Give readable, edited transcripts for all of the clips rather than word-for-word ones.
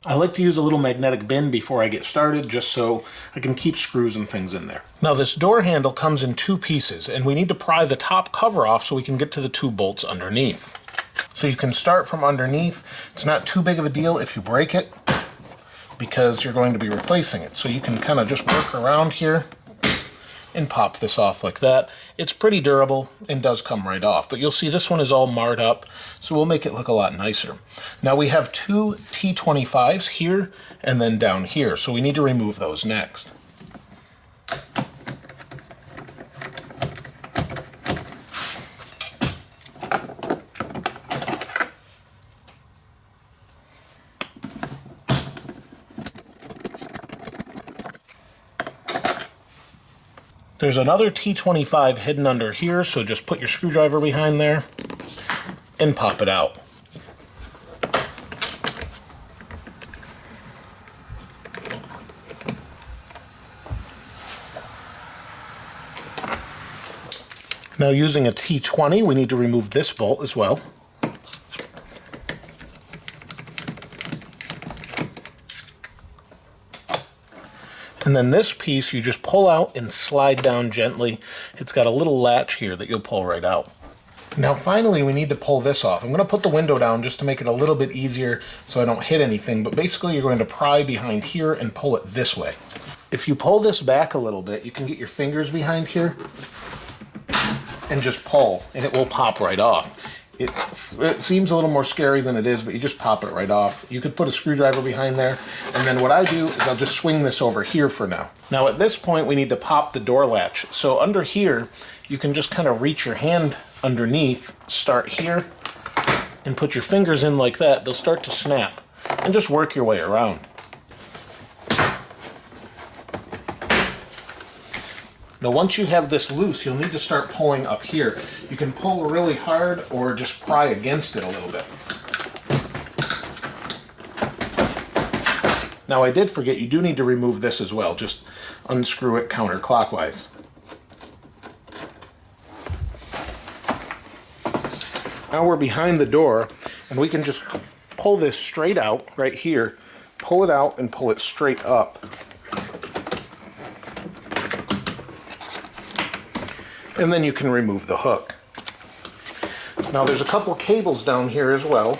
I like to use a little magnetic bin before I get started, just so I can keep screws and things in there. Now this door handle comes in 2 pieces, and we need to pry the top cover off so we can get to the 2 bolts underneath. So you can start from underneath. It's not too big of a deal if you break it, because you're going to be replacing it. So you can kind of just work around here and pop this off like that. It's pretty durable and does come right off, but you'll see this one is all marred up, so we'll make it look a lot nicer. Now we have 2 T25s here and then down here, so we need to remove those next. There's another T25 hidden under here, so just put your screwdriver behind there and pop it out. Now using a T20, we need to remove this bolt as well. And then this piece you just pull out and slide down gently. It's got a little latch here that you'll pull right out. Now finally we need to pull this off. I'm going to put the window down just to make it a little bit easier so I don't hit anything, but basically you're going to pry behind here and pull it this way. If you pull this back a little bit, you can get your fingers behind here and just pull, and it will pop right off. It seems a little more scary than it is, but you just pop it right off. You could put a screwdriver behind there, and then what I do is I'll just swing this over here for now. Now at this point we need to pop the door latch. So under here, you can just kind of reach your hand underneath, start here, and put your fingers in like that. They'll start to snap, and just work your way around. Now once you have this loose, you'll need to start pulling up here. You can pull really hard or just pry against it a little bit. Now I did forget, you do need to remove this as well. Just unscrew it counterclockwise. Now we're behind the door, and we can just pull this straight out right here. Pull it out and pull it straight up. And then you can remove the hook. Now there's a couple cables down here as well,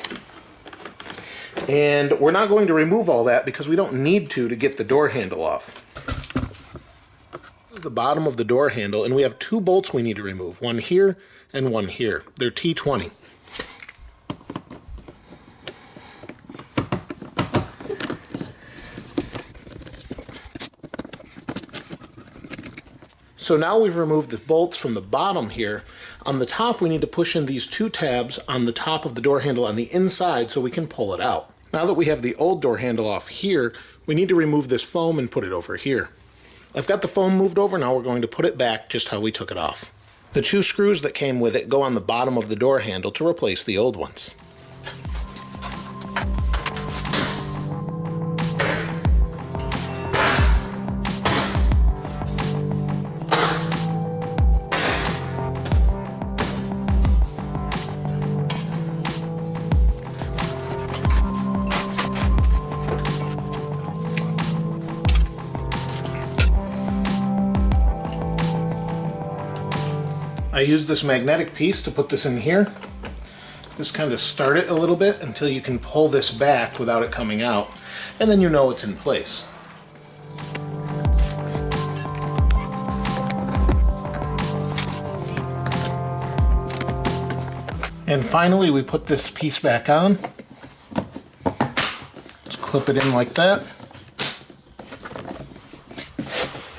and we're not going to remove all that because we don't need to get the door handle off. This is the bottom of the door handle, and we have 2 bolts we need to remove, one here and one here. They're T20. So now we've removed the bolts from the bottom here. On the top, we need to push in these 2 tabs on the top of the door handle on the inside so we can pull it out. Now that we have the old door handle off here, we need to remove this foam and put it over here. I've got the foam moved over, now we're going to put it back just how we took it off. The 2 screws that came with it go on the bottom of the door handle to replace the old ones. I use this magnetic piece to put this in here. Just kind of start it a little bit until you can pull this back without it coming out, and then you know it's in place. And finally we put this piece back on. Just clip it in like that.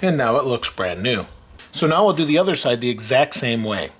And now it looks brand new. So now we'll do the other side the exact same way.